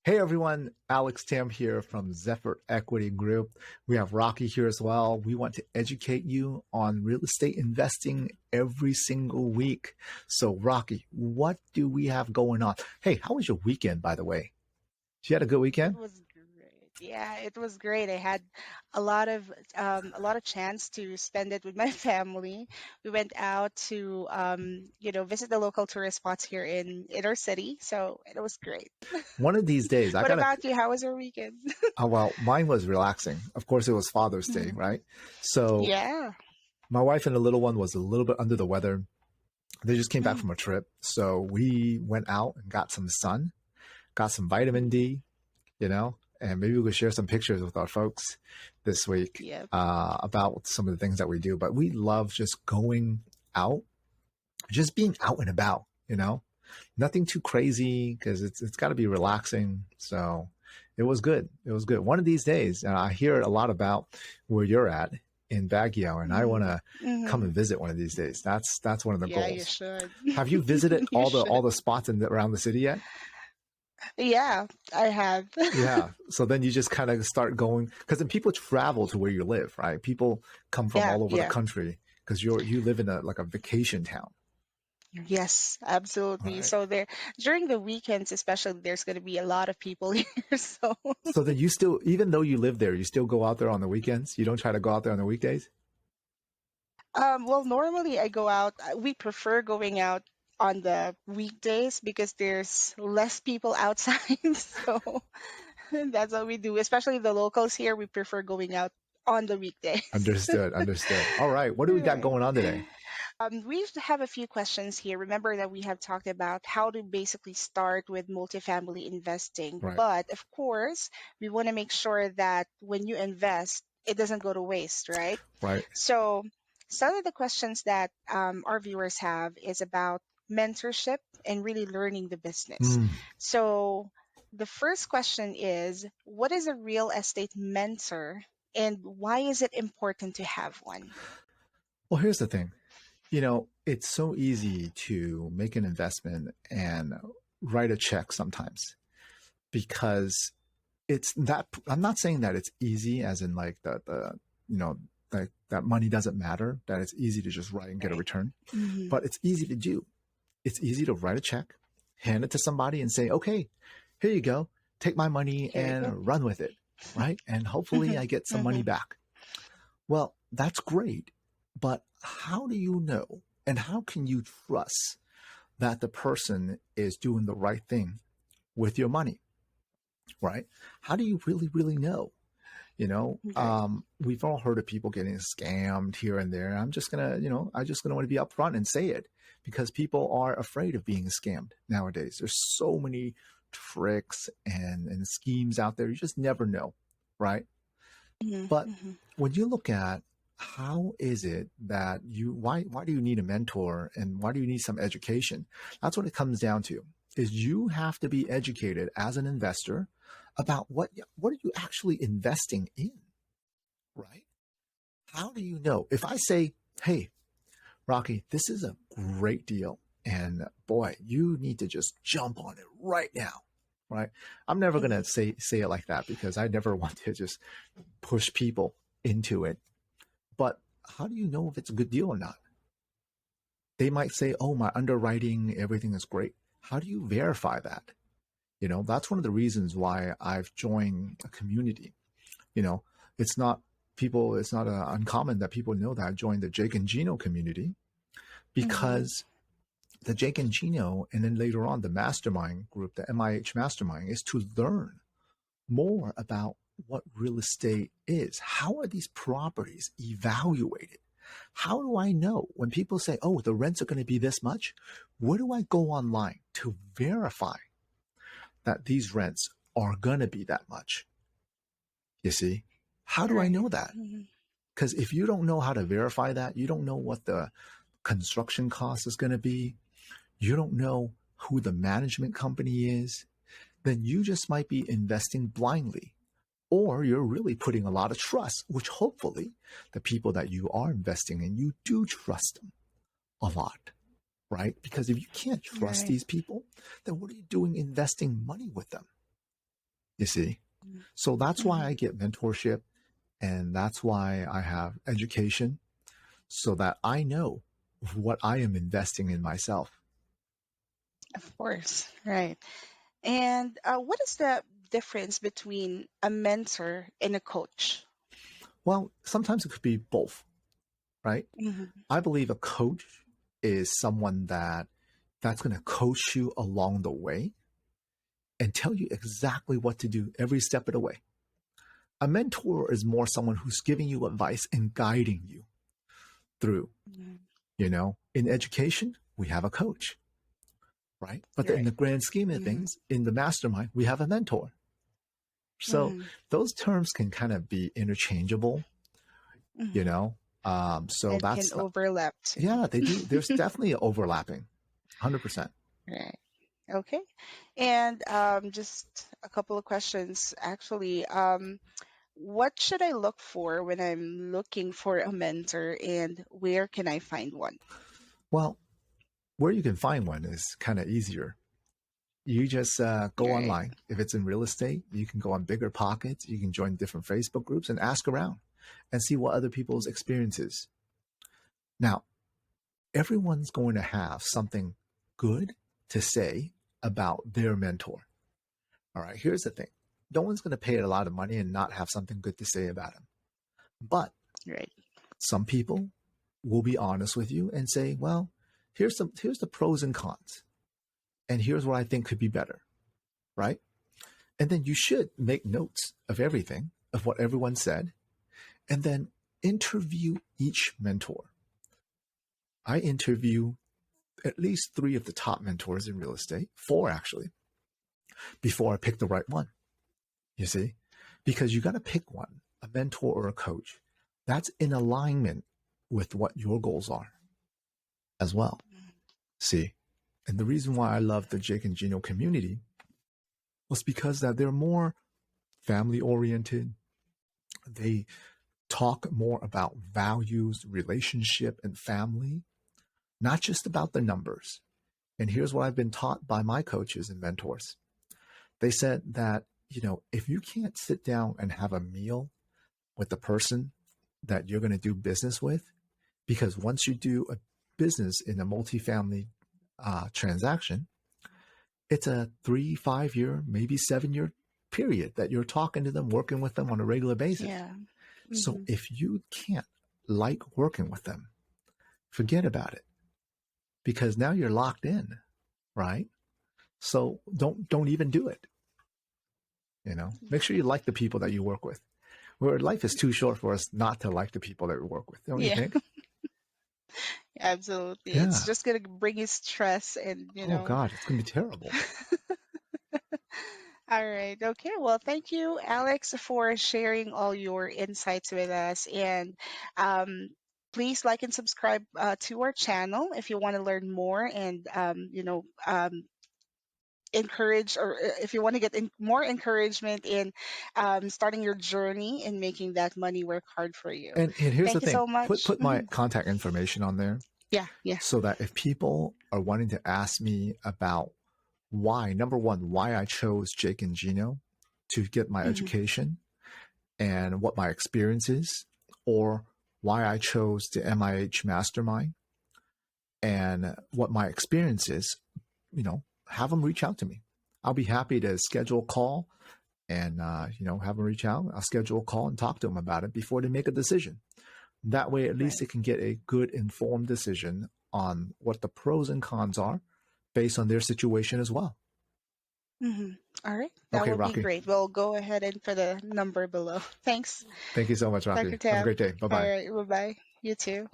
Hey everyone, Alex Tam here from Zephyr Equity Group. We have Rocky here as well. We want to educate you on real estate investing every single week. So Rocky, what do we have going on? Hey, how was your weekend, by the way? You had a good It weekend? was great. Yeah, it was great. I had a lot of chance to spend it with my family. We went out to visit the local tourist spots here in our city. So it was great. One of these days, I What gotta, about you? How was your weekend? well, mine was relaxing. Of course, it was Father's Day, Mhm. right? So Yeah. my wife and the little one was a little bit under the weather. They just came back Mm. from a trip. So we went out and got some sun, got some vitamin D, and maybe we could share some pictures with our folks this week Yep. about some of the things that we do. But we love just going out, just being out and about, nothing too crazy because it's got to be relaxing. So it was good. It was good. One of these days, and I hear a lot about where you're at in Baguio, and I want Hmm. to come Hmm. and visit one of these days. That's one of the Yeah, you goals. should. Have you visited You all should. the spots around the city yet? Yeah, I have. Yeah. So then you just kind of start going because then people travel to where you live, right? People come from Yeah, all over the yeah. country because you live in a like a vacation town, Yes, absolutely. right? So there during the weekends especially there's going to be a lot of people here. So So then you still, even though you live there, you still go out there on the weekends. You don't try to go out there on the weekdays. well, normally I go out. We prefer going out on the weekdays because there's less people outside. So that's what we do. Especially the locals here, we prefer going out on the weekdays. Understood. Understood. All right. What do we got Right. going on today? We have a few questions here. Remember that we have talked about how to basically start with multifamily investing. Right. But of course, we want to make sure that when you invest, it doesn't go to waste, right? Right. So, some of the questions that our viewers have is about mentorship and really learning the business. Mm. So, the first question is, what is a real estate mentor and why is it important to have one? Well, here's the thing. It's so easy to make an investment and write a check sometimes because it's that I'm not saying that it's easy as in like the you know like that money doesn't matter, that it's easy to just write and get a Right. return, Hmm. but it's easy to do. It's easy to write a check, hand it to somebody and say, "Okay, here you go. Take my money Here we go. and run with it." Right? And hopefully Hmm. I get some money Hmm. back. Well, that's great, but how do you know and how can you trust that the person is doing the right thing with your money, right? How do you really, really know? Right. We've all heard of people getting scammed here and there. I just gonna want to be upfront and say it because people are afraid of being scammed nowadays. There's so many tricks and schemes out there. You just never know, right? Hmm. But Hmm. when you look at how is it that why do you need a mentor and why do you need some education? That's what it comes down to. Is you have to be educated as an investor about what are you actually investing in, right? How do you know? If I say, "Hey, Rocky, this is a great deal and boy, you need to just jump on it right now." Right? I'm never going Hmm. to say it like that because I never want to just push people into it. But how do you know if it's a good deal or not? They might say, "Oh, my underwriting, everything is great." How do you verify that? That's one of the reasons why I've joined a community. You know, it's not it's not uncommon that people know that I joined the Jake and Gino community Hmm. because the Jake and Gino, and then later on the mastermind group, the MIH mastermind, is to learn more about what real estate is. How are these properties evaluated? How do I know when people say, "Oh, the rents are going to be this much"? Where do I go online to verify that these rents are going to be that much? You see, how do I Right. know that? Hmm. Because if you don't know how to verify that, you don't know what the construction cost is going to be, you don't know who the management company is, then you just might be investing blindly. Or you're really putting a lot of trust, which hopefully the people that you are investing in, you do trust them a lot, right? Because if you can't trust Right. these people, then what are you doing investing money with them? you see. So that's why Mhm. I get mentorship, and that's why I have education, so that I know what I am investing in myself. Of course, right. And what is the difference between a mentor and a coach? Well, sometimes it could be both, right? Hmm. I believe a coach is someone that's going to coach you along the way and tell you exactly what to do every step of the way. A mentor is more someone who's giving you advice and guiding you through. In education, we have a coach, right? But in Right. the grand scheme of Hmm. things, in the mastermind, we have a mentor. So Hmm. those terms can kind of be interchangeable, you Hmm. know. So And can that's not, overlap too. yeah, they do. There's definitely overlapping, 100%. Right. Okay. And just a couple of questions actually. What should I look for when I'm looking for a mentor, and where can I find one? Well, where you can find one is kind of easier. You just go Right. online. If it's in real estate, you can go on Bigger Pockets. You can join different Facebook groups and ask around and see what other people's experiences. Now, everyone's going to have something good to say about their mentor. All right, here's the thing. No one's going to pay a lot of money and not have something good to say about him. But Right. some people will be honest with you and say, well, here's the pros and cons. And here's what I think could be better, right? And then you should make notes of everything, of what everyone said, and then interview each mentor. I interview at least 3 of the top mentors in real estate, 4 actually, before I pick the right one. You see? Because you got to pick one, a mentor or a coach, that's in alignment with what your goals are as well. See? And the reason why I love the Jake and Gino community was because that they're more family oriented. They talk more about values, relationship, and family, not just about the numbers. And here's what I've been taught by my coaches and mentors. They said that, if you can't sit down and have a meal with the person that you're going to do business with, because once you do a business in a multifamily transaction, it's a 3, 5 year, maybe 7 year period that you're talking to them, working with them on a regular basis. Yeah. So Hmm. if you can't like working with them, forget about it, because now you're locked in, right? So don't even do it. Make sure you like the people that you work with. Where life is too short for us not to like the people that we work with, don't you Yeah. think? Absolutely. It's Yeah. just gonna bring you stress and Oh God, it's gonna be terrible. All right. Okay. Well, thank you, Alex, for sharing all your insights with us. And um, please like and subscribe to our channel if you want to learn more and, encourage, or if you want to get more encouragement in starting your journey in making that money work hard for you. And here's the Thank you thing: so put much. put my contact information on there, Yeah. Yeah. so that if people are wanting to ask me about why, number one, why I chose Jake and Gino to get my Hmm. education and what my experience is, or why I chose the MIH Mastermind and what my experience is, have them reach out to me. I'll be happy to schedule a call and, have them reach out. I'll schedule a call and talk to them about it before they make a decision. That way, at least Right. they can get a good informed decision on what the pros and cons are based on their situation as well. Hmm. All right. That Okay, would be Rocky. great. We'll go ahead and for the number below. Thanks, Thank you so much, Dr. Rocky. Have a Tab. great day. Bye All bye. right. Bye bye. You too.